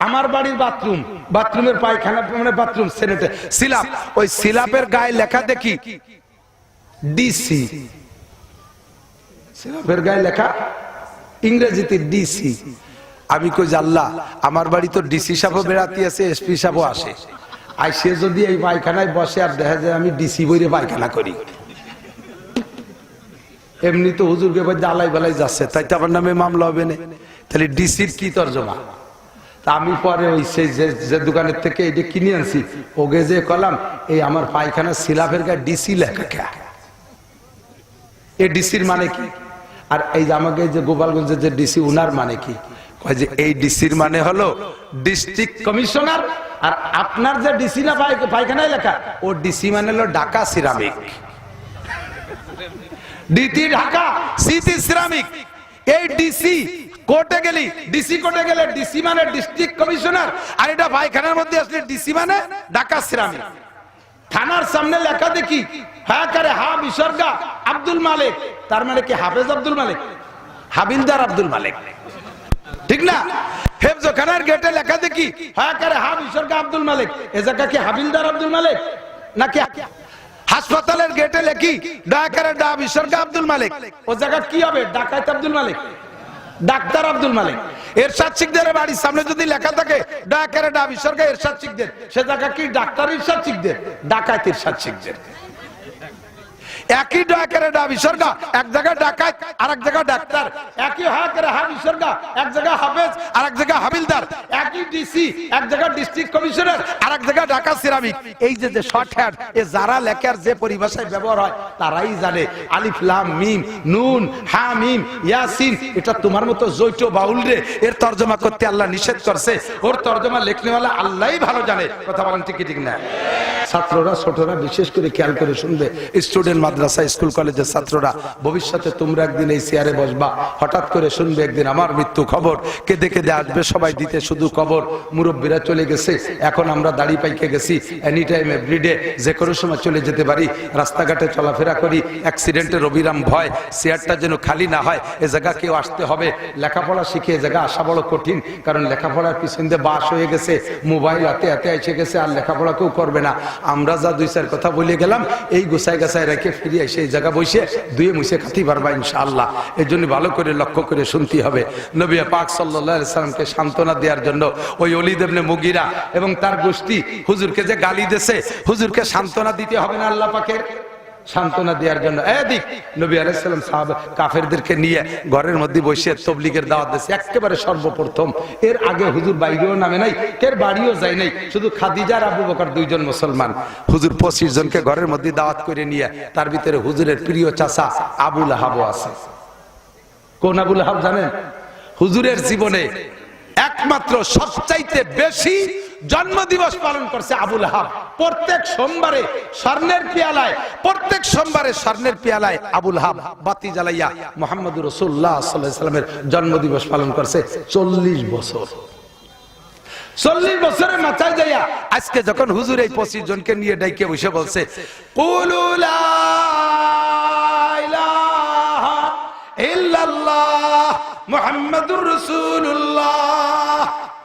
আমার বাড়ির বাথরুম, বাথরুমের পায়খানা মানে বাথরুম সেনেটে সিলাপ, ওই সিলাপের গায়ে লেখা দেখি ডিসি, সিলাপের গায়ে লেখা ইংরেজিতে ডিসি। আমি কই আল্লাহ, আমার বাড়ি তো ডিসি সাহেবও বেড়াতে আছে, এসপি সাহেবও আসে, আইসে যদি এই পায়খানায় বসে আর দেখা যায় আমি ডিসি বইরে পায়খানা করি, এমনি তো হুজুরকে আলাই বেলাই যাচ্ছে, তাই তো আমার নামে মামলা হবে না, তাহলে ডিসির কি তর্জমা? তা আমি পরে ওই সেই যে দোকানের থেকে এটা কিনে আনছি, ওকে যে কলাম এই আমার পায়খানা সিলাপের গায়ে ডিসি লেখা, এই ডিসির মানে কি? আর এই যে আমাকে যে গোপালগঞ্জের যে ডিসি উনার মানে কি? কয় যে এই ডিসির মানে হলো ডিস্ট্রিক্ট কমিশনার, আর আপনার যে ডিসি না পায়খানায় লেখা ও ডিসি মানে হলো Dhaka ceramic, DT Dhaka city ceramic. এই ডিসি কোর্টে গেলি, ডিসি কোর্টে গেলে ডিসি মানে ডিস্ট্রিক্ট কমিশনার, আর এটা পায়খানার মধ্যে আসলে ডিসি মানে ঢাকা সিরামিক। থানার সামনে লেখা দেখি হ্যাঁ করে হা বিসর্গা আব্দুল মালিক, তার মানে কি হাফেজ আব্দুল মালিক, হাবিলদার আব্দুল মালিক, ঠিক না? হেফজখানার গেটে লেখা দেখি হ্যাঁ করে হা বিসর্গা আব্দুল মালিক, এ জায়গা কি হাবিলদার আব্দুল মালিক নাকি? হাসপাতালের গেটে লেখি দয়া করে ডা বিসর্গা আব্দুল মালিক, ও জায়গা কি হবে? ডাকাত আব্দুল মালিক, ডাক্তার আব্দুল মালিক। এরশাদ শিকদের বাড়ির সামনে যদি লেখা থাকে দয়া করে ডা বিসর্গা এরশাদ শিকদের, সে জায়গা কি ডাক্তার এরশাদ শিকদের, ডাকাত এরশাদ শিকদের। একই দয়া করে ডা বিসর্গা, এক জায়গায় ডাকাত আর এক জায়গায় ডাক্তার, একই হা করে হা বিসর্গা, এক জায়গায় হাফেজ আর এক জায়গায় হাবিলদার, একই ডিসি, এক জায়গায় ডিস্ট্রিক্ট কমিশনার আর এক জায়গায় ঢাকা সিরামিক। এই যে শর্ট হ্যান্ড, এ যারা লেখার যে পরিভাষায় ব্যবহার হয় তারাই জানে। আলিফ লাম মিম নুন হা মিম ইয়াসিন, এটা তোমার মতো জৈট বাউল রে এর তর্জমা করতে আল্লাহ নিষেধ করছে, ওর তর্জমা লিখনেওয়ালা আল্লাহই ভালো জানে। কথা বলেন ঠিক ঠিক না? ছাত্ররা ছোটরা বিশেষ করে খেয়াল করে শুনবে, স্টুডেন্ট মাদ্রাসা স্কুল কলেজের ছাত্ররা, ভবিষ্যতে তোমরা একদিন এই চেয়ারে বসবা, হঠাৎ করে শুনবে একদিন আমার মৃত্যু খবর, কেঁদে কেঁদে আসবে সবাই দিতে শুধু খবর, মুরব্বীরা চলে গেছে, এখন আমরা দাড়ি পাইকে গেছি, এনি টাইম এভরিডে যে কোনো সময় চলে যেতে পারি, রাস্তাঘাটে চলাফেরা করি, অ্যাক্সিডেন্টের অবিরাম ভয়, চেয়ারটা যেন খালি না হয়, এ জায়গা কেউ আসতে হবে। লেখাপড়া শিখে এ জায়গা আসা বড় কঠিন, কারণ লেখাপড়ার পিছন দিয়ে বাস হয়ে গেছে, মোবাইল হাতে হাতে এসে গেছে, আর লেখাপড়া কেউ করবে না। আমরা যা দুই চার কথা বলে গেলাম এই গোছায় গাছায় রেখে ফিরে এসে এই জায়গা বসে দুয়ে মুছে খাতি পারবা ইনশাআল্লাহ। এই জন্য ভালো করে লক্ষ্য করে শুনতে হবে। নবী পাক সাল্লাল্লাহু আলাইহি সাল্লামকে সান্ত্বনা দেওয়ার জন্য ওই ওলীদ ইবনে মুগীরা এবং তার গোষ্ঠী হুজুরকে যে গালি দিয়েছে, হুজুরকে সান্ত্বনা দিতে হবে না আল্লাহ পাকের? সান্ত্বনা দেওয়ার জন্য এদিক নবী আলাইহিস সালাম সাহাবা কাফেরদেরকে নিয়ে ঘরের মধ্যে বসে তাবলীগের দাওয়াত দিয়েছে একেবারে সর্বপ্রথম। এর আগে হুজুর বাইরেও নামে নাই, এর বাড়িও যায় নাই, শুধু খাদিজা আর আবু বকর দুইজন মুসলমান। হুজুর 25 জনকে ঘরের মধ্যে দাওয়াত করে নিয়ে, তার ভিতরে হুজুরের প্রিয় চাচা আবু লাহাবও আছে। কোন আবু লাহাব জানেন? হুজুরের জীবনে একমাত্র সবচাইতে বেশি জন্মদিবস পালন করছে আবু লাহাব। প্রত্যেক সোমবারে স্বর্ণের পেয়ালায়, প্রত্যেক সোমবারে স্বর্ণের পেয়ালায় আবু লাহাব বাতি জ্বালাইয়া মুহাম্মদুর রাসূলুল্লাহ সাল্লাল্লাহু আলাইহি ওয়াসাল্লামের জন্মদিবস পালন করছে 40 বছর। 40 বছরের মাথায় যাইয়া আজকে যখন হুজুর এই 25 জনকে নিয়ে ডাইকে বসে বলছে কুলু লা ইলাহা ইল্লাল্লাহ মুহাম্মাদুর রাসূলুল্লাহ,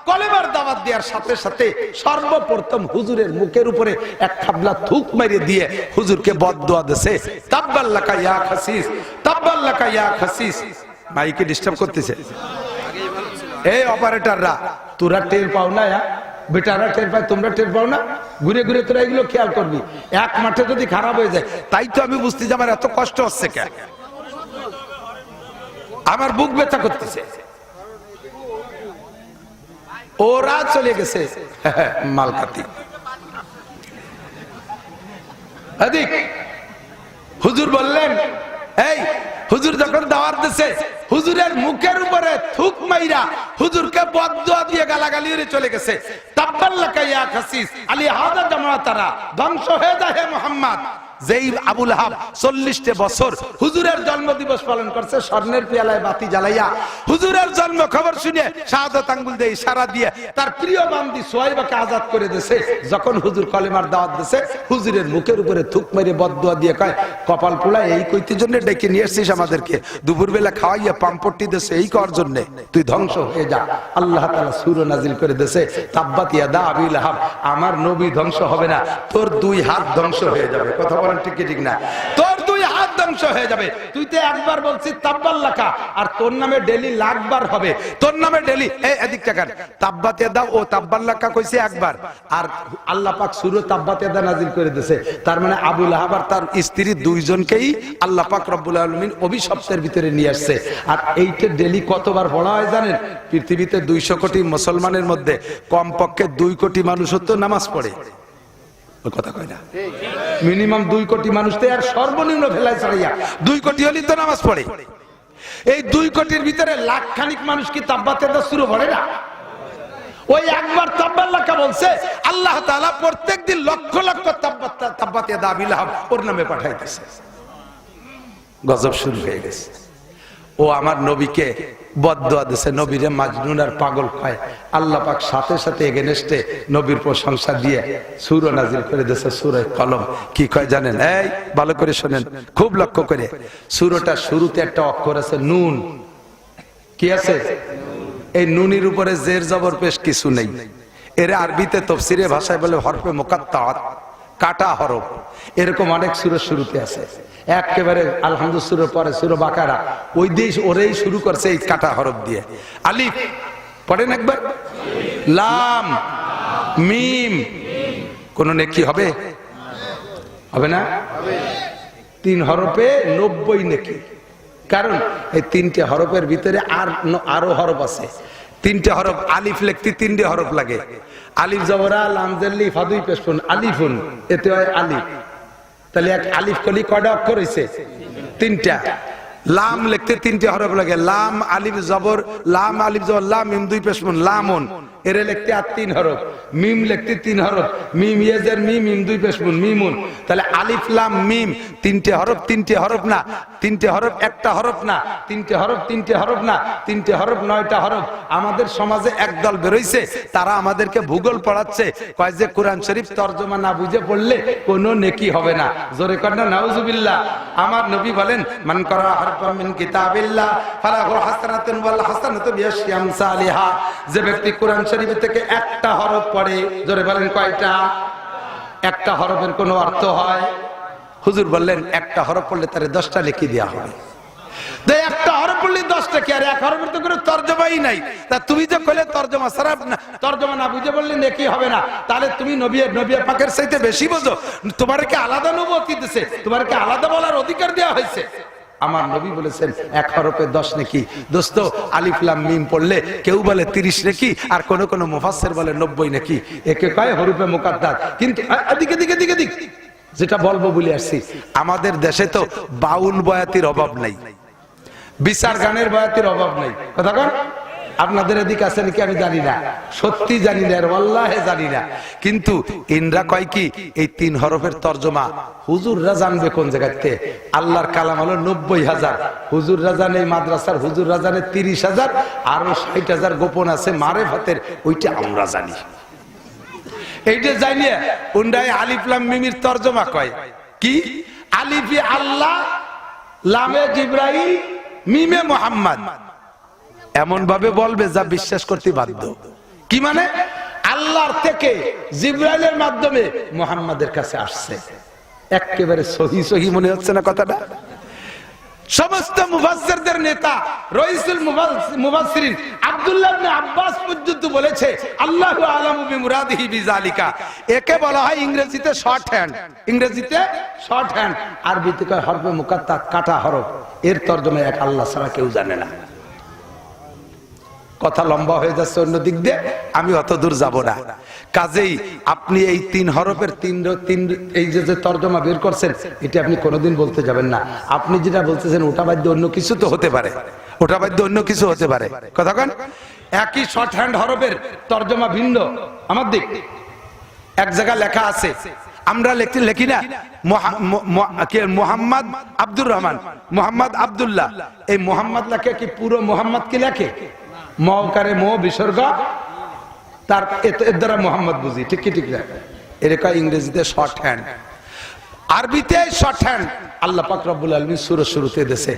কলেমার দাওয়াত দেওয়ার সাথে সাথে সর্বপ্রথম হুজুরের মুখের উপরে এক খাবলা থুক মেরে দিয়ে হুজুরকে বদদুয়া দিয়েছে, তাব্বাল্লাকা ইয়া খাসিস, তাব্বাল্লাকা ইয়া খাসিস। মাইকে ডিস্টার্ব করতেছে এই অপারেটররা, তোরা টের পাও না? বেটারা টের পায়, তোমরা টের পাও না? ঘুরে ঘুরে তোরা এগুলো খেয়াল করবি। এক মাঠে যদি খারাপ হয়ে যায়, তাই তো আমি বুঝতে যে আমার এত কষ্ট হচ্ছে কেন, আমার বুক ব্যথা করতেছে। ওরা চলে গেছে মালকাতি। হুজুর বললেন, এই হুজুর যখন দাওয়াত দিছে, হুজুরের মুখের উপরে থুক মাইরা হুজুরকে বদদুয়া দিয়ে গালাগালি করে চলে গেছে। তাব্বাল্লাকা ইয়া খাসিস আলী হাদা জামাতারা, ধ্বংস হয়ে যায় হে মুহাম্মদ, যেই আবু লাহাব 40 বছর হুজুরের জন্মদিবস পালন করছে স্বর্ণের পেয়ালায় বাতি জ্বালাইয়া, হুজুরের জন্ম খবর শুনে শাহাদাত আঙ্গুল দিয়ে ইশারা দিয়ে তার প্রিয় বান্দি সুহাইবাকে আজাদ করে দিয়েছে। যখন হুজুর কলেমার দাওয়াত দিয়েছে, হুজুরের মুখের উপরে থুক মেরে বদদুয়া দিয়ে কয়, কপাল পোড়া এই কইতে জন্য ডেকে নিয়ে এসেছিস আমাদেরকে, দুপুরবেলা খাওয়াইয়া পাম্পটি দিয়েছে এই করার জন্য, তুই ধ্বংস হয়ে যা। আল্লাহ তাআলা সূরা নাজিল করে দিয়েছে, তাব্বাত ইয়াদা আবি লাহাব, আমার নবী ধ্বংস হবে না, তোর 2 হাত ধ্বংস হয়ে যাবে। কথা বলেন ঠিক কি ঠিক না? তোর 2 হাত ধ্বংস হয়ে যাবে। তুই তো একবার বলছিস তাব্বাল্লাকা, আর তোর নামে ডেলি লাখবার হবে, তোর নামে ডেলি এই এদিক টাকার তাব্বাত ইয়াদা ও তাব্বাল্লাকা কইছে একবার, আর আল্লাহ পাক সূরা তাব্বাত ইয়াদা নাজিল করে দিয়েছে। তার মানে আবু লাহাব আর তার স্ত্রী দুইজনকেই আল্লাহ পাক রব্বুল আলামিন অভিশপ্তের ভিতরে নিয়ে আসছে। আর এইটা ডেলি কতবার পড়া হয় জানেন? পৃথিবীতে 200 কোটি মুসলমানের মধ্যে কমপক্ষে 2 কোটি মানুষ তো নামাজ পড়ে, কথা কয় না? মিনিমাম 2 কোটি মানুষ তো, আর সর্বনিম্ন ভেলায় ছাড়াইয়া 2 কোটি হলেই তো নামাজ পড়ে। এই 2 কোটির ভিতরে লাখ খানিক মানুষ কি তাব্বাত ইয়াদা শুরু পড়ে না? ওই একবার তাব্বাল্লাকা বলছে, আল্লাহ তাআলা প্রত্যেকদিন লক্ষ লক্ষ তাব্বাত ইয়াদা আবি লাহাব ওর নামে পাঠাইতেছে। গজব শুরু হয়ে গেছে। ও আমার নবীকে বদদুয়া দিয়েছে, নবীরে মাজনুন আর পাগল কয়। আল্লাহ পাক সাথে সাথে এগেনস্টে নবীর প্রশংসা দিয়ে সূরা নাজিল করে দিয়েছে, সূরা কলম। কি কয় জানেন? এই ভালো করে শুনেন, খুব লক্ষ্য করে। সূরাটা শুরুতে একটা অক্ষর আছে নুন। কি আছে? এই নুনের উপরে জের জবর পেশ কিছু নেই। এর আরবিতে তাফসীরে ভাষায় বলে হরফে মুকাত্তাআত, কাটা হরফ। এরকম অনেক সূরা শুরুতে আছে। একেবারে আলহামদুলিল্লাহ সূরার পরে সূরা বাকারা, ওই দেশ ওরেই শুরু করছে এই কাটা হরফ দিয়ে। আলিফ পড়েন একবার, লাম মিম। কোন নেকি হবে? হবে না? 3 হরফে 90 নেকি। কারণ এই 3টে হরফের ভিতরে আরো হরফ আছে। 3টে হরফ, আলিফ লিখতে 3টে হরফ লাগে। আলিফ জবরা লাম জেরলি ফাদুই পেশফুন, আলিফুন, এতে হয় আলিফ। তাহলে এক আলিফ কলি কয়টা অক্ষর হইছে? 3টা। লাম লিখতে 3টে হরফ লাগে, লাম আলিফ জবর, লাম আলিফ জবর লাম মিম 2 পেশফুন, লামুন। এরে লিখতে আর 3 হরফ। মিম লিখতে 3 হরফ, মিম ইয়েজের মিম, মিম 2 পেশফুন, মিমুন। তাহলে আলিফ লাম মিম 3টে হরফ, 3টে হরফ না, 3টে হরফ একটা হরফ না, 3টে হরফ, 3টে হরফ না, 3টে হরফ 9টা হরফ। আমাদের সমাজে একদল বেরোইছে, তারা আমাদেরকে ভূগোল পড়াচ্ছে, কয় যে কোরআন শরীফ তরজমা না বুঝে পড়লে কোনো নেকি হবে না। জোরে কর না নাউজুবিল্লাহ। আমার নবী বলেন, মান করা হারফাম মিন কিতাবিল্লাহ ফালাহু হাসানাতুন ওয়াল হাসানাতু বিআশরি আমসালিহা। যে ব্যক্তি কোরআন শরীফ থেকে একটা হরফ পড়ে, জোরে বলেন কয়টা? একটা হরফের কোনো অর্থ হয়? হুজুর বললেন একটা হরফ পড়লে তারে 10টা নেকি দেয়া হবে। একটা হরফ পড়লে 10টা কি? আর এক হরফের তো কোনো তরজমাই নাই। তা তুমি যে কইলে তরজমা ছাড়া তরজমা না বুঝে বললে নেকি হবে না, তাহলে তুমি নবী পাকের চাইতে বেশি বোঝো। তোমারকে আলাদা নবুয়ত দিয়েছে, তোমারকে আলাদা বলার অধিকার দেওয়া হয়েছে। আমার নবী বলেছেন 1 হরফে 10 নেকি। দোস্ত, আলিফ লাম মিম পড়লে কেউ বলে 30 নেকি, আর কোন কোন মুফাসসির বলে 90 নেকি। একে কয় হরফে মুকাদ্দার। কিন্তু এদিকে দিকে দিকে দিক যেটা বলবো বলে আসছি, আমাদের দেশে তো বাউল বয়াতির অভাব নাই, বিচার গানের বয়াতির অভাব নাই। কথা কন? আপনাদের এদিকে আছে নাকি আমি জানি না, সত্যি জানি না, ওয়াল্লাহি জানি না। কিন্তু ইনরা কয় কি এই 3 হরফের তরজমা হুজুররা জানবে কোন জায়গাতে? আল্লাহর কালাম হলো 90,000, হুজুররা জানে, মাদ্রাসার হুজুররা জানে 30,000, আরো 60,000 গোপন আছে মারেফাতের, ওইটা আমরা জানি। এইটা জানিয়ে উন্ডায় আলিফ লাম মিমের তরজমা কয় কি? আলিফে আল্লাহ, লামে জিবরাইল, মিমে মুহাম্মদ। এমন ভাবে বলবে যা বিশ্বাস করতে বাধ্য। কি মানে? আল্লাহর থেকে জিবরাইলের মাধ্যমে মুহাম্মাদের কাছে আসছে। একেবারে সহি সহি মনে হচ্ছে না কথাটা? সমস্ত মুফাসসিরদের নেতা রাইসুল মুফাসসিরিন আব্দুল্লাহ ইবনে আব্বাস পর্যন্ত বলেছে আল্লাহু আলামু বিমুরাদিহি বিযালিকা। একে বলা হয় ইংরেজিতে শর্ট হ্যান্ড, ইংরেজিতে শর্ট হ্যান্ড, আরবিতে কয় হরফে মুকাত্তাত, কাটা হরফ। এর তরজমা এক আল্লাহ ছাড়া কেউ জানে না। কথা লম্বা হয়ে যাচ্ছে অন্য দিক দিয়ে, আমি অত দূর যাব না। কাজেই আপনি এই 3 হরফের তিন এই যে তরজমা বের করছেন, এটা আপনি কোনোদিন বলতে যাবেন না। আপনি যেটা বলতেছেন ওটা বাদ দিয়ে অন্য কিছু তো হতে পারে, ওটা বাদ দিয়ে অন্য কিছু হতে পারে। কথা কন? একই শর্ট হ্যান্ড হরফের তরজমা ভিন্ন। আমার দিক এক জায়গায় লেখা আছে আমরা লিখি না মোহাম্মদ আব্দুর রহমান, মোহাম্মদ আব্দুল্লাহ, এই মোহাম্মদ লেখে কি পুরো মোহাম্মদ কি লেখে? মকারে মো বিসর্গ তার এর দ্বারা মোহাম্মদ বুঝি, ঠিক কি ঠিক না? এরকম ইংরেজিতে শর্ট হ্যান্ড, আরবিতে শর্ট হ্যান্ড আল্লাহ পাক রব্বুল আলামিন সূরা শুরুতে দেশে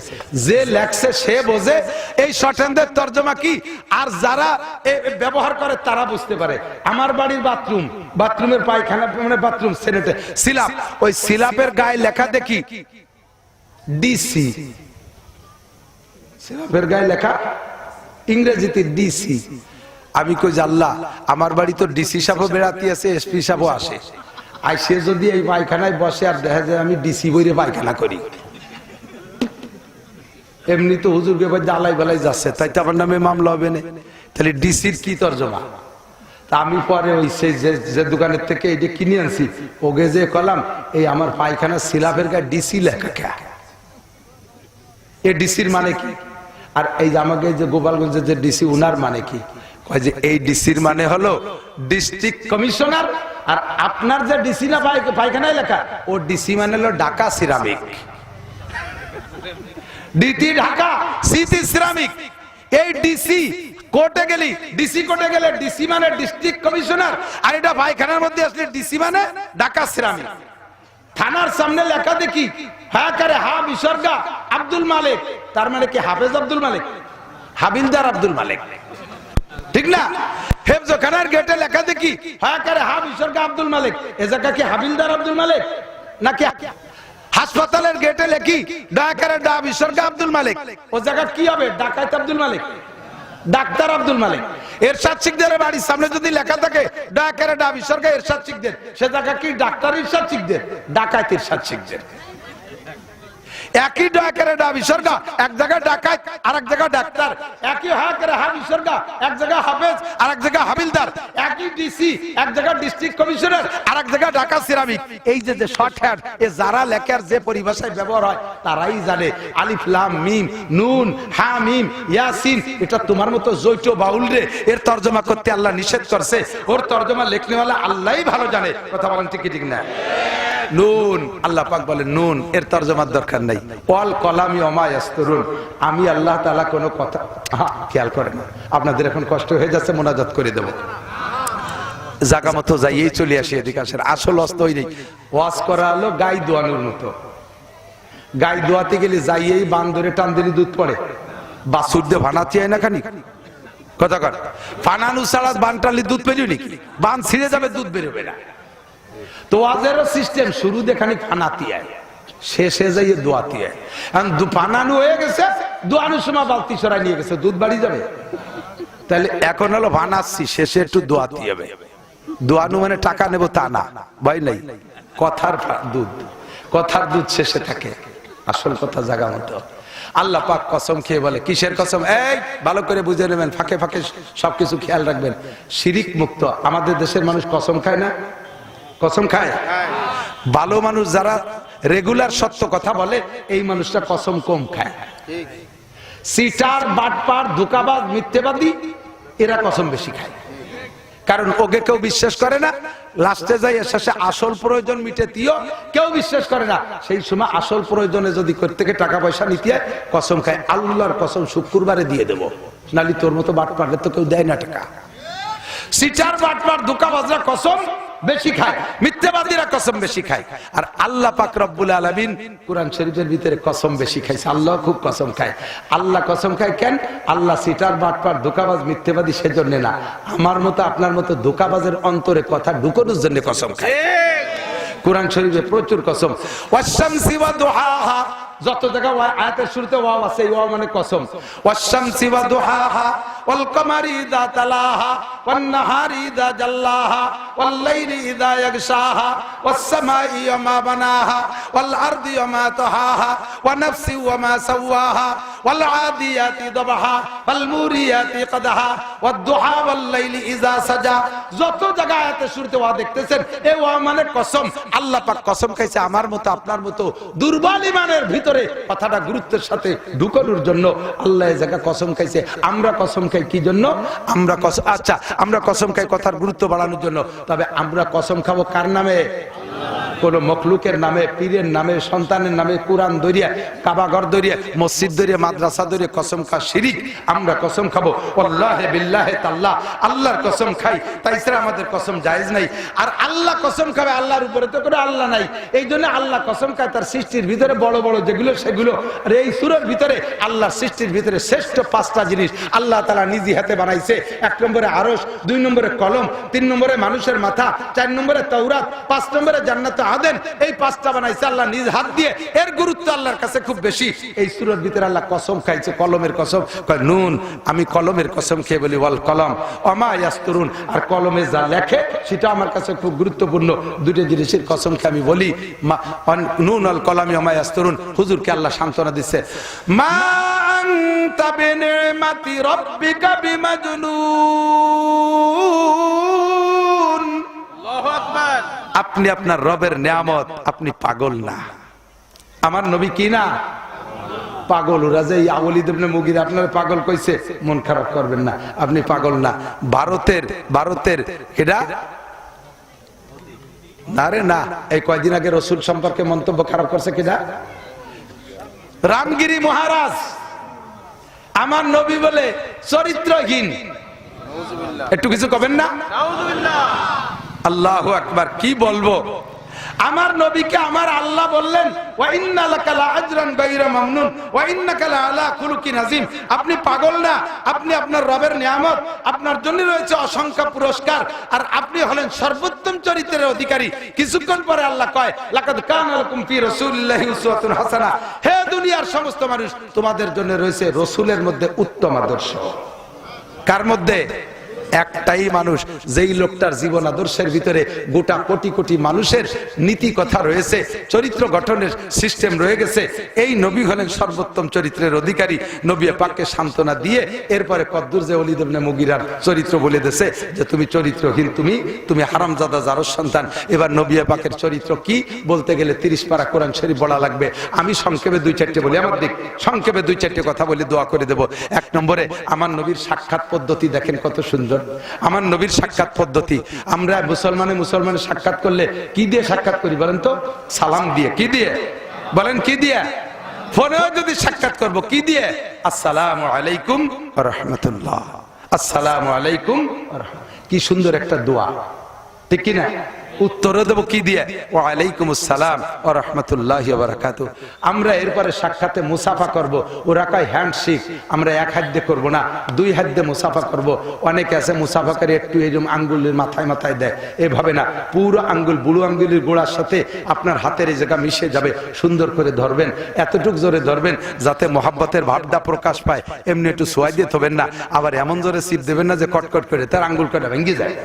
যে লেখছে সে বোঝে এই শর্ট হ্যান্ডের তরজমা কি, আর যারা ব্যবহার করে তারা বুঝতে পারে। আমার বাড়ির বাথরুম, বাথরুমের পায়খানা মানে বাথরুম সেনেটে সিলাপ, ওই সিলাপের গায়ে লেখা দেখি ডিসি, সিলাপের গায়ে লেখা ইংরেজিতে ডিসি। আমি কই আল্লাহ আমার বাড়ি তো ডিসি সাহেবও বেড়াতে আছে, এসপি সাহেবও আসে, আর সে যদি এই পায়খানায় বসে আর দেখা যায় আমি ডিসি বইরে পায়খানা করি, এমনি তো হুজুরকে জ্বালাই বেলাই যাচ্ছে, তাই তো আমার নামে মামলা হবে না, তাহলে ডিসির কি তর্জমা? তা আমি পরে ওই যে দোকানের থেকে এইটা কিনে আনছি ওকে যে কলাম এই আমার পায়খানা সিলাপের গায়ে ডিসি লেখা কে, এ ডিসির মানে কি? আর এই আমাকে যে গোপালগঞ্জের যে ডিসি উনার মানে কি? কয় যে এই ডিসির মানে হলো ডিস্ট্রিক্ট কমিশনার, আর আপনার যে ডিসি না পায়খানায় লেখা ও ডিসি মানে হলো Dhaka ceramic, DT Dhaka city ceramic. এই ডিসি কোর্টে গেলি, ডিসি কোর্টে গেলে ডিসি মানে ডিস্ট্রিক্ট কমিশনার, আর এটা পায়খানার মধ্যে আসলে ডিসি মানে ঢাকা সিরামিক। থানার সামনে লেখা দেখি হ্যাঁ করে হা বিসর্গা আব্দুল মালিক, তার মানে কি হাফেজ আব্দুল মালিক, হাবিলদার আব্দুল মালিক, ঠিক না? হেফজখানার গেটে লেখা দেখি হ্যাঁ করে হা বিসর্গা আব্দুল মালিক, এ জায়গা কি হাবিলদার আব্দুল মালিক নাকি? হাসপাতালের গেটে লেখি ডাকারে ডা বিসর্গা আব্দুল মালিক, ও জায়গা কি হবে? ডাকাত আব্দুল মালিক, ডাক্তার আব্দুল মালিক। এরশাদ শিকদারের বাড়ির সামনে যদি লেখা থাকে ডাকারে ডা বিসর্গা এরশাদ শিকদার, সে জায়গা কি ডাক্তার এরশাদ শিকদার, ডাকাত এরশাদ শিকদার। একই ডাকারে ডা বিসর্গা, এক জায়গায় ডাকাত আর এক জায়গায় ডাক্তার, একই হা করে হা বিসর্গা, এক জায়গায় হাফেজ আর এক জায়গায় হাবিলদার, একই ডিসি এক জায়গায় ডিস্ট্রিক্ট কমিশনার আর এক জায়গায় ঢাকা সিরামিক। এই যে শর্ট হ্যান্ড এ যারা লেখার যে পরিভাষায় ব্যবহার হয় তারাই জানে। আলিফ লাম মিম নুন হা মিম ইয়াসিন, এটা তোমার মতো জৈট বাউল রে এর তরজমা করতে আল্লাহ নিষেধ করছে, ওর তরজমা লিখনে वाला আল্লাহই ভালো জানে। কথা বলেন ঠিক ঠিক না? নুন আল্লাহ পাক বলেন নুন, এর তরজমার দরকার নাই। ওয়াল কলামি ওমা ইয়াসতুরুন, আমি আল্লাহ তাআলা কোনো কথা খেয়াল করে না। আপনাদের এখন কষ্ট হয়ে যাচ্ছে, মোনাজাত করে দেব, জায়গা মতো যাইয়েই চলে আসি এদিকে আসেন। আসল অস্ত হই নেই, ওয়াজ করা হলো গাই দোয়ানোর মতো। গাই দোয়াতে গেলে যাইয়েই বান ধরে টান দিলে দুধ পড়ে, বাছুর দিয়ে ভানাতে হয় না খানি কথা কর, ফানানু ছাড়া বান টানলে দুধ পেলি নাকি? বান ছিঁড়ে যাবে, দুধ বেরোবে না। তো ওয়াজেরও সিস্টেম, শুরু দেখানি ফানাতি আয়, শেষে যাইয়ে দোয়াতি আয়। ফানানু হয়ে গেছে, দোয়ানোর সময় বালতি সরাই নিয়ে গেছে, দুধ বাড়ি যাবে। তাহলে এখন হলো ভানাচ্ছি, শেষে একটু দোয়াতি হবে। দোয়ানু মানে টাকা নেবো তা না, ভয় নাই, কথার দুধ, কথার দুধ শেষে থাকে, আসল কথা জায়গা মতো। আল্লাহ পাক কসম খেয়ে বলে, কিসের কসম? এই ভালো করে বুঝে নেবেন, ফাঁকে ফাঁকে সবকিছু খেয়াল রাখবেন। শিরিক মুক্ত। আমাদের দেশের মানুষ কসম খায় না? কসম খায়? ভালো মানুষ যারা রেগুলার সত্য কথা বলে এই মানুষটা কসম কম খায়। সিটার বাটপার ধোঁকাবাজ মিথ্যেবাদী এরা কসম বেশি খায়, কারণ ওকে কেউ বিশ্বাস করে না। লাস্টে যাই শেষে আসল প্রয়োজন মিটেতিও কেউ বিশ্বাস করে না, সেই সময় আসল প্রয়োজনে যদি থেকে টাকা পয়সা নিতে হয় কসম খায়। আল্লাহর কসম শুক্রবারে দিয়ে দেবো, নালি তোর মতো বাটপারকে তো কেউ দেয় না টাকা। সিটার বাটপার ধোঁকাবাজরা কসম বেশি খায়, মিথ্যাবাদীরা কসম বেশি খায়। আর আল্লাহ পাক রব্বুল আলামিন কুরআন শরীফের ভিতরে কসম বেশি খাইছে। আল্লাহ খুব কসম খায়। আল্লাহ কসম খায় কেন? আল্লাহ সিটার বাটপার ধোঁকাবাজ মিথ্যাবাদী সেজন্য না, আমার মতো আপনার মতো ধোঁকাবাজের অন্তরে কথা ঢুকানোর জন্য কসম খায়। কুরআন শরীফে প্রচুর কসম। ওয়াশ-শামসি ওয়া দুহাহা, যত জায়গা আয়াতের শুরুতে ওয়াও আছে, এই ওয়াও মানে কসম। ওয়াশ-শামসি ওয়া দুহাহা ওয়াল কমারি ইযা তালাহা ওয়ান নাহারি ইযা জাল্লাহা ওয়াল লাইলি ইযা ইয়াগশাহা ওয়াস সামাই ওয়া মা বানাহা ওয়াল আরদি ওয়া মা তাহাহা ওয়া নাফসি ওয়া মা সাওয়াহা ওয়াল আদিয়াতি দাবহা ওয়াল মুরিয়াতি কদহা ওয়াদ দুহা ওয়াল লাইলি ইযা সাজা। যত জায়গা আয়াতের শুরুতে ওয়া দেখতেছেন এই ওয়া মানে কসম। আল্লাহ পাক কসম খাইছে আমার মতো আপনার মতো দুর্বল ইমানের ভিতরে কথাটা গুরুত্বের সাথে ঢুকানোর জন্য আল্লাহ এই জায়গা কসম খাইছে। আমরা কসম খাই কি জন্য? আমরা কসম, আচ্ছা আমরা কসম খাই কথার গুরুত্ব বাড়ানোর জন্য, তবে আমরা কসম খাবো কার নামে? কোন মখলুকের নামে, পীরের নামে, সন্তানের নামে কোরআন দরিয়া, কাবাঘর দরিয়া, মসজিদ দরিয়া, মাদ্রাসা দরিয়া কসম খা শিরিক। আমরা কসম খাবো আল্লাহে বিল্লাহে তাল্লাহ, আল্লাহর কসম খাই, তাই ছাড়া আমাদের কসম জায়েজ নাই। আর আল্লাহ কসম খাবে, আল্লাহর উপরে তো কোনো আল্লাহ নাই, এই জন্য আল্লাহ কসম খায় তার সৃষ্টির ভিতরে বড় বড় যেগুলো সেগুলো। আর এই সূরার ভিতরে আল্লাহর সৃষ্টির ভিতরে শ্রেষ্ঠ 5টা জিনিস আল্লাহ তাআলা নিজে হাতে বানাইছে। 1 নম্বরে আরশ, 2 নম্বরে কলম, 3 নম্বরে মানুষের মাথা, 4 নম্বরে তাওরাত, 5 নম্বরে জান্নাতে আদেন। এই 5টা বানাইছে আল্লাহ নিজ হাত দিয়ে। এর গুরুত্ব আল্লাহর কাছে খুব বেশি। এই সূরার ভিতরে আল্লাহ কসম খাইছে, কলমের কসম, কয় নুন, আমি কলমের কসম খেয়ে বলি ওয়াল কলম ওমা ইয়াসতুরুন, আর কলমে যা লেখে সেটা আমার কাছে খুব গুরুত্বপূর্ণ। দুটো জিনিসের কসম খেয়ে আমি বলি নুন আল কলমি ওমা ইয়াসতুরুন। হুজুরকে আল্লাহ সান্ত্বনা দিচ্ছে, মা আনতা বিনিমাতি রাব্বিকা বিমাজনুন। আল্লাহু আকবার। আপনি আপনার রবের নিয়ামত, আপনি পাগল না। আমার নবী কি না পাগল? ওরা যে ওয়ালিদ ইবনে মুগীরা আপনারা পাগল কইছে, মন খারাপ করবেন না, আপনি পাগল না। ভারতের এটা আরে না, এই কয়দিন আগে রাসূল সম্পর্কে মন্তব্য খারাপ করছে কিনা রামগিরি মহারাজ। আমার নবী বলে চরিত্রহীন, একটু কিছু কবেন না? আল্লাহু আকবার। কি বলবো, আমার নবীকে আমার আল্লাহ বললেন ওয়া ইন্না লাকা লাআজরান গায়রা মামনুন ওয়া ইন্নাকা লাআলা খুলুকিন আযীম। আপনি পাগল না, আপনি আপনার রবের নিয়ামত, আপনার জন্য রয়েছে অসংখ্য পুরস্কার, আর আপনি হলেন সর্বোত্তম চরিত্রের অধিকারী। কিছুক্ষণ পরে আল্লাহ কয় লাকাদ কানা লাকুম ফি রাসূলিল্লাহি উসওয়াতুন হাসানাহ। হে দুনিয়ার সমস্ত মানুষ, তোমাদের জন্য রয়েছে রাসূলের মধ্যে উত্তম আদর্শ। কার মধ্যে? একটাই মানুষ, যেই লোকটার জীবন আদর্শের ভিতরে গোটা কোটি কোটি মানুষের নীতি কথা রয়েছে, চরিত্র গঠনের সিস্টেম রয়ে গেছে। এই নবী হলেন সর্বোত্তম চরিত্রের অধিকারী। নবী পাককে সান্ত্বনা দিয়ে এরপরে কদ্দুর যে ওয়ালিদ ইবনে মুগীরার চরিত্র বলে দিয়েছে যে তুমি চরিত্রহীন, তুমি হারামজাদা জারস সন্তান। এবার নবী পাকের চরিত্র কি বলতে গেলে 30 পারা কোরআন শরীফ বলা লাগবে। আমি সংক্ষেপে 2-4টে বলি, আমার দিক সংক্ষেপে 2-4টে কথা বলে দোয়া করে দেব। 1 নম্বরে আমার নবীর সাক্ষাৎ পদ্ধতি দেখেন কত সুন্দর। আমার নবীর সাক্ষাৎ পদ্ধতি, আমরা মুসলমানের সাক্ষাৎ করলে কি দিয়ে সাক্ষাৎ করি বলেন তো? সালাম দিয়ে। কি দিয়ে বলেন? কি দিয়ে? ফোনেও যদি সাক্ষাৎ করব কি দিয়ে? আসসালামু আলাইকুম ওয়া রাহমাতুল্লাহ, আসসালামু আলাইকুম। কি সুন্দর একটা দোয়া, ঠিক কি না? উত্তরও দেব কি দিয়ে? ওয়া আলাইকুমুস সালাম ওয়া রাহমাতুল্লাহি ওয়া বারাকাতুহু। আমরা এরপরে সাক্ষাতে মুসাফা করব। ওরা কয় হ্যান্ডশেক, আমরা 1 হাত দিয়ে করব না, 2 হাত দিয়ে মুসাফা করব। অনেকে আছে মুসাফা করে একটু এরকম আঙ্গুলের মাথায় দেয়, এভাবে না, পুরো আঙ্গুল বুড়ো আঙ্গুলের গোড়ার সাথে আপনার হাতের এই জায়গা মিশে যাবে। সুন্দর করে ধরবেন, এতটুক জোরে ধরবেন যাতে মহাব্বতের ভাবটা প্রকাশ পায়। এমনি একটু সোয়াই দিয়ে থবেন না, আবার এমন জোরে চিপ দেবেন না যে কটকট করে তার আঙ্গুল কটা ভেঙে যায়।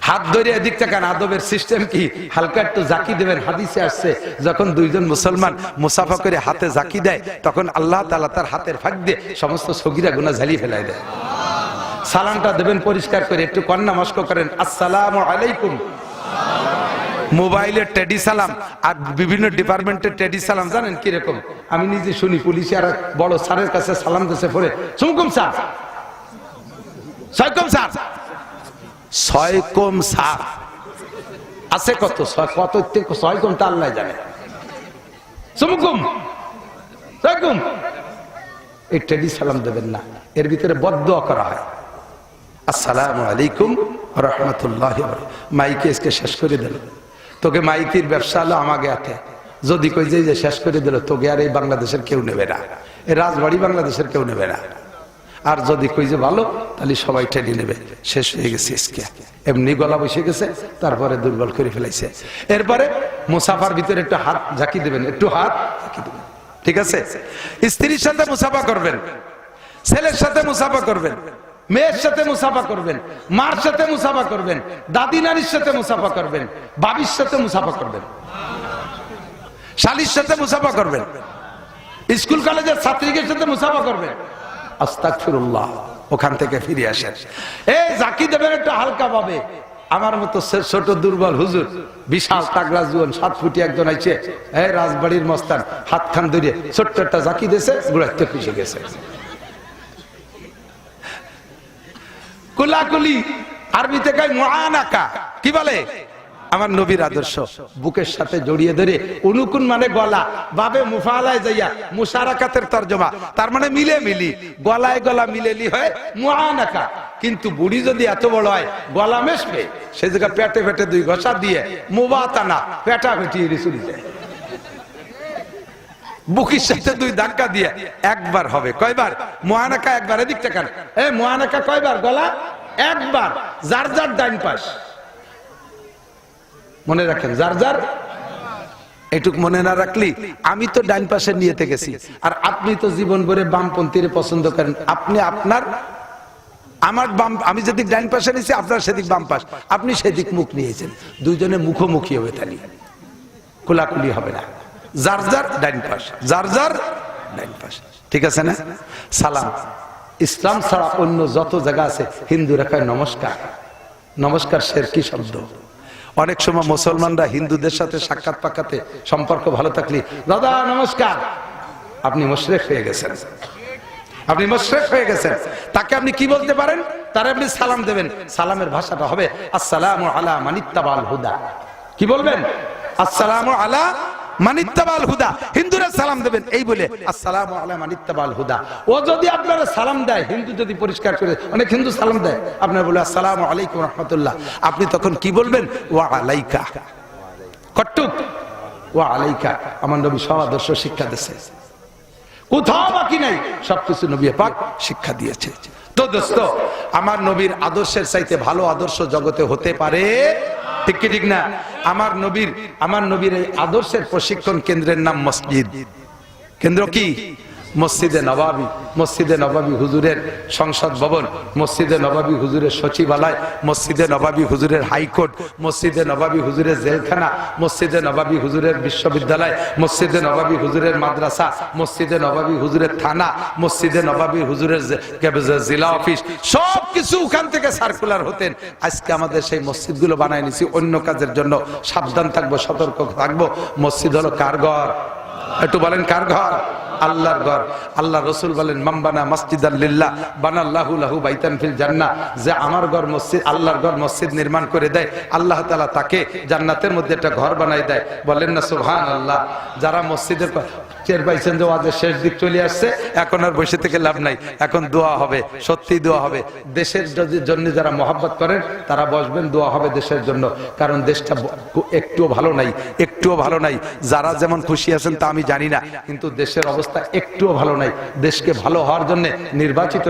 হাত ধরে এদিক থেকে আদবের সিস্টেম কি? হালকা একটু জাকি দেবেন। হাদিসে আসছে যখন দুইজন মুসলমান মুসাফা করে হাতে জাকি দেয় তখন আল্লাহ তাআলা তার হাতের ফাঁক দিয়ে সমস্ত সগীরা গুনাহ ঝালিয়ে ফেলাই দেয়। সালামটা দেবেন পরিষ্কার করে, একটু কন্না মস্ক করেন, আসসালামু আলাইকুম। মোবাইলের টেডি সালাম আর বিভিন্ন ডিপার্টমেন্টের টেডি সালাম জানেন কিরকম? আমি নিজে শুনি, পুলিশে আর বড় স্যারের কাছে সালাম দিতে পড়ে সুমকুম স্যার, সাইকুম স্যার, ছয়কম সার আছে কত, কত ছয়কম তা আল্লাহ জানে। সুমকুম ছয়কুম, এই টেডি সালাম দেবেন না, এর ভিতরে বদদোয়া করা হয়। আসসালামু আলাইকুম ওয়া রাহমাতুল্লাহি ওয়া বারাকাতুহু। মাইকে আজকে শেষ করে দিল, তোকে মাইকের ব্যবসা হলো আমাকে হাতে। যদি কই যে শেষ করে দিল, তোকে আর এই বাংলাদেশের কেউ নেবে না, এই রাজবাড়ি বাংলাদেশের কেউ নেবে না। আর যদি কই যে ভালো, তাহলে সবাই টেনে নেবে। শেষ হয়ে গেছে, এমনি গলা বসে গেছে, তারপরে দুর্বল করে ফেলাইছে। এরপরে মুসাফার ভিতরে একটু হাত ঝাঁকি দেবেন, একটু হাত ঝাঁকি দেবেন, ঠিক আছে? স্ত্রীর সাথে মুসাফা করবেন, ছেলের সাথে মুসাফা করবেন, মেয়ের সাথে মুসাফা করবেন, মার সাথে মুসাফা করবেন, দাদি নানির সাথে মুসাফা করবেন, বাবির সাথে মুসাফা করবেন, শালির সাথে মুসাফা করবেন, স্কুল কলেজের ছাত্রীদের সাথে মুসাফা করবেন। আস্তাগফিরুল্লাহ, ওখান থেকে ফিরে আসেন। এই জাকি দেবেন একটু হালকা ভাবে। আমার মতো ছোট দুর্বল হুজুর, বিশাল তাগড়া জুয়ান 7 ফুটি একজন আইছে, এই রাজবাড়ির মস্তান, হাত খান ধরে ছোট্ট একটা জাকি দিয়েছে, গুড়াইতে খুশি গেছে। কুলাকুলি আরবিতে কয় মুআনাকা, কি বলে? আমার নবীর আদর্শ বুকের সাথে জড়িয়ে ধরে অনুকুন মানে গলা বাবে মুফালায় যাইয়া মুশারাকাতের তরজমা তার মানে মিলে মিলি গলায় গলা মিলেলি হয় মুআনাকা কিন্তু বুড়ি যদি এত বড় হয় গলা মেশবে সে জায়গা পেটে পেটে দুই ঘষা দিয়ে মুবাতানা পেটা পেটিয়ে চলে যায় বুকের সাথে দুই ধাক্কা দিয়ে একবার হবে কয়বার মুআনাকা একবার এদিক তাকান মুআনাকা কয়বার গলা একবার যার যার ডাইন পাশ মনে রাখেন যার যার এটুক মনে না রাখলি আমি তো ডাইন পাশে নিয়েতে গেছি আর আপনি তো জীবন ভরে বামপন্থীর পছন্দ করেন আপনি আপনার আমার বাম আমি যেদিক ডাইন পাশে নিয়েছি আপনার সেদিক বাম পাশ আপনি সেদিক মুখ নিয়েছেন দুইজনে মুখোমুখি হবে তাহলে কোলাকুলি হবে না যার যার ডাইন পাশ যার যার ডাইন পাশ ঠিক আছে না সালাম ইসলাম ছাড়া অন্য যত জায়গা আছে হিন্দুরা কয় নমস্কার নমস্কার শিরকি শব্দ অনেক সময় মুসলমানরা হিন্দুদের সাথে সাক্ষাৎ পাকাতে সম্পর্ক ভালো থাকলে দাদা নমস্কার আপনি মুশরিক হয়ে গেছেন আপনি মুশরিক হয়ে গেছেন তাকে আপনি কি বলতে পারেন তারে আপনি সালাম দেবেন সালামের ভাষাটা হবে আসসালামু আলা মানিত্তাবাল হুদা কি বলবেন আসসালামু আলা মানিত্তাবাল হুদা হিন্দুরা সালাম দেবেন এই বলে আসসালামু আলা মানিত্তাবাল হুদা ও যদি আপনারা সালাম দেয় হিন্দু যদি পরিষ্কার করে অনেক হিন্দু সালাম দেয় আপনারা বলে আসসালামু আলাইকুম রাহমাতুল্লাহ আপনি তখন কি বলবেন ওয়া আলাইকা কট্টুক ওয়া আলাইকা আমার নবী সব আদর্শ শিক্ষা দিয়েছে কোথাও বাকি নাই সবকিছু নবী পাক শিক্ষা দিয়েছে তো দোস্ত আমার নবীর আদর্শের চাইতে ভালো আদর্শ জগতে হতে পারে ঠিক কি ঠিক না আমার নবীর এই আদর্শের প্রশিক্ষণ কেন্দ্রের নাম মসজিদ কেন্দ্র কি মসজিদে নবাবী হুজুরের সংসদ ভবন মসজিদে নবাবী হুজুরের সচিবালয় মসজিদে নবাবী হুজুরের হাইকোর্ট মসজিদে নবাবী হুজুরের জেলখানা মসজিদে নবাবী হুজুরের বিশ্ববিদ্যালয় মসজিদে নবাবী হুজুরের মাদ্রাসা মসজিদে নবাবী হুজুরের থানা মসজিদে নবাবী হুজুরের জেলা অফিস সবকিছু ওখান থেকে সার্কুলার হতেন আজকে আমাদের সেই মসজিদগুলো বানায় নিছি অন্য কাজের জন্য সাবধান থাকবো সতর্ক থাকবো মসজিদ হলো কার ঘর একটু বলেন কার ঘর আল্লাহর ঘর আল্লাহ রাসূল বলেন মামবানা মসজিদাল লিল্লাহ বানাল্লাহু লাহু বাইতান ফিল জান্নাহ যে আমার ঘর মসজিদ আল্লাহর ঘর মসজিদ নির্মাণ করে দেয় আল্লাহ তাআলা তাকে জান্নাতের মধ্যে একটা ঘর বানায় দেয় বলেন না সুবহানাল্লাহ যারা মসজিদের টের পাইছেন যে ওয়াজের শেষ দিক চলে আসছে এখন আর বসে থেকে লাভ নাই এখন দোয়া হবে সত্যি দোয়া হবে দেশের জন্য যারা মহব্বত করেন তারা বসবেন দোয়া হবে দেশের জন্য কারণ দেশটা একটুও ভালো নাই যারা যেমন খুশি আছেন তা আমি জানি না কিন্তু দেশের অবস্থা একটুও ভালো নাই দেশকে ভালো হওয়ার জন্য নির্বাচিত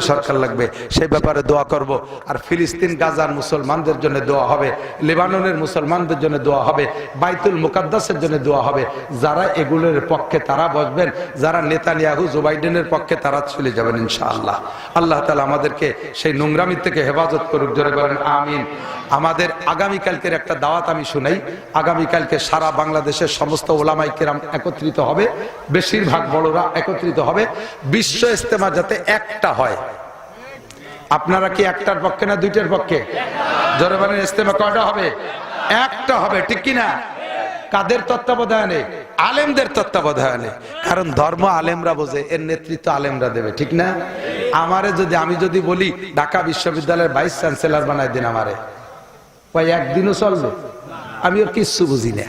সরকার লাগবে সেই ব্যাপারে দোয়া করব আর ফিলিস্তিন গাজার মুসলমানদের জন্য দোয়া হবে লেবাননের মুসলমানদের জন্য দোয়া হবে বাইতুল মুকাদ্দাসের জন্য দোয়া হবে যারা এগুলোর পক্ষে তারা বসবেন যারা নেতানিয়াহু জো বাইডেনের পক্ষে তারা চলে যাবেন ইনশাআল্লাহ আল্লাহ তাআলা আমাদেরকে সেই নোংরামি থেকে হেফাজত করুক জোরে বলেন আমিন আমাদের আগামীকালকের একটা দাওয়াত আমি শুনাই আগামীকালকে সারা বাংলাদেশের সমস্ত ওলামায়ে কেরাম একত্রিত হবে বেশিরভাগ বড়রা একত্রিত হবে বিশ্ব ইজতেমা যাতে একটা হয় আপনারা কি একটার পক্ষে না দুইটার পক্ষে জোরে বলেন ইজতেমা কয়টা হবে একটা হবে ঠিক কি না কাদের তত্ত্বাবধানে আলেমদের তত্ত্বাবধানে কারণ ধর্ম আলেমরা বোঝে এর নেতৃত্ব আলেমরা দেবে ঠিক না আমি যদি বলি ঢাকা বিশ্ববিদ্যালয়ের ভাইস চ্যান্সেলর বানাই দিন আমারে ওই একদিনও চলবে আমি ওর কিচ্ছু বুঝি না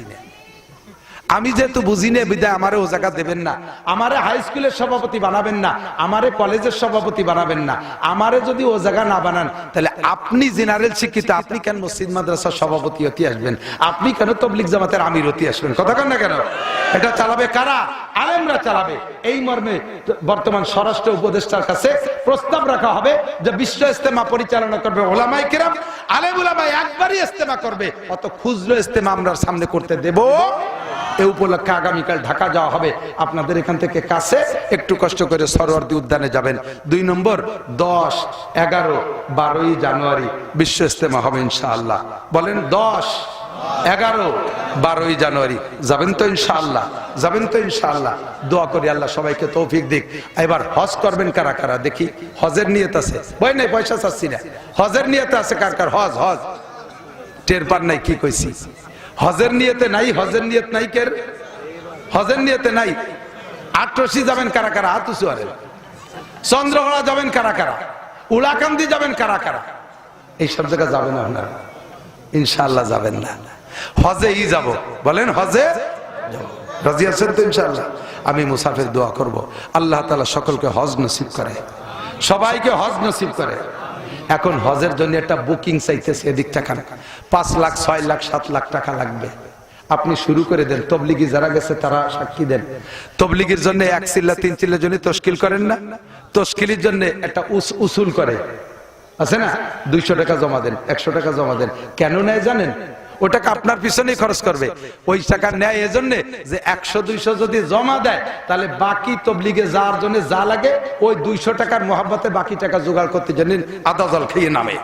আমি যেহেতু বুঝি না বিদায় আমারে ও জায়গা দেবেন না আমারে হাই স্কুলের সভাপতি বানাবেন না আমারে কলেজের সভাপতি বানাবেন না আমারে যদি ও জায়গা না বানান তাহলে আপনি জেনারেল শিক্ষিত আপনি কেন মসজিদ মাদ্রাসার সভাপতি হতে আসবেন আপনি কেন তাবলীগ জামাতের আমির হতে আসবেন কথা কন না কেন এটা চালাবে কারা আলেমরা চালাবে এই মর্মে বর্তমান স্বরাষ্ট্র উপদেষ্টার কাছে প্রস্তাব রাখা হবে যে বিশ্ব ইজতেমা পরিচালনা করবে ওলামায়ে কেরাম আলেম ওলামা একবারই ইজতেমা করবে অত খুচরো ইজতেমা আমরা সামনে করতে দেব এই উপলক্ষে আগামীকাল ঢাকা যাওয়া হবে আপনাদের এখান থেকে কাছে একটু কষ্ট করে সরোয়ার্দী উদ্যানে যাবেন 2 নম্বর 10, 11, 12 জানুয়ারি বিশ্ব ইজতেমা হবে ইনশাআল্লাহ বলেন 10, 11, 12 জানুয়ারি যাবেন তো ইনশাআল্লাহ দোয়া করি আল্লাহ সবাইকে তৌফিক দিক এবার হজ করবেন কারা কারা দেখি হজের নিয়ত আছে ভয় নাই পয়সা চাচ্ছি না হজের নিয়ত আছে কার কার হজ টের পার নাই কি কইছি হজের নিয়তে নাই হজের নিয়তে নাই আটরশি যাবেন কারা কারা হাত উঁচু করেন চন্দ্রগড়া যাবেন কারা কারা উলাকান্দি যাবেন কারা কারা এইসব জায়গা যাবেন আপনারা ইনশাআল্লাহ যাবেন না, হজেই যাব। বলেন হজে যাব। রাজি আছেন তো ইনশাআল্লাহ? আমি মুসাফির দোয়া করব, আল্লাহ তাআলা সকলকে হজ নসিব করে, সবাইকে হজ নসিব করে। এখন হজের জন্য একটা বুকিং চাইতেছে, এদিক টাকা 5 লাখ 6 লাখ 7 লাখ টাকা লাগবে। আপনি শুরু করে দেন, তবলিগি যারা গেছে তারা সাক্ষী দেন। তবলিগির জন্য 1 চিল্লা 3 চিল্লার জন্য তশকিল করেন না? তশকিলের জন্য একটা উসুল করে, আছে না? 200 টাকা জমা দেন, 100 টাকা জমা দেন। কেন নেয় জানেন? ওটাকে আপনার পিছনেই খরচ করবে। ওই টাকা নেয় এজন্য যে 100-200 যদি জমা দেয়, তাহলে বাকি তবলিগে যাওয়ার জন্য যা লাগে ওই 200 টাকার মোহাব্বতে বাকি টাকা জোগাড় করতে জন্য আদা জল খেয়ে নামে,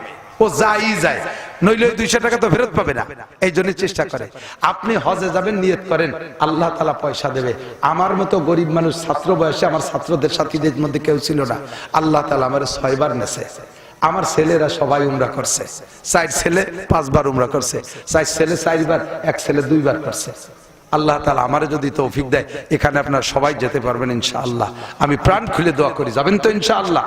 ও যাই যায়, নইলে ওই 200 টাকা তো ফেরত পাবে না। এই জন্য চেষ্টা করে। আপনি হজে যাবেন, নিয়ত করেন, আল্লাহ তাআলা পয়সা দেবে। আমার মতো গরিব মানুষ, ছাত্র বয়সে আমার ছাত্রদের সাথীদের মধ্যে কেউ ছিল না, আল্লাহ তাআলা আমার 6 বার নেছে। আমার ছেলেরা সবাই উমরা করছে, 4 ছেলে 5 বার উমরা করছে, 4 ছেলে 4 বার, 1 ছেলে 2 বার করছে। আল্লাহ তাআলা আমারে যদি তৌফিক দেয়, এখানে আপনারা সবাই যেতে পারবেন ইনশাআল্লাহ। আমি প্রাণ খুলে দোয়া করি, যাবেন তো ইনশাআল্লাহ?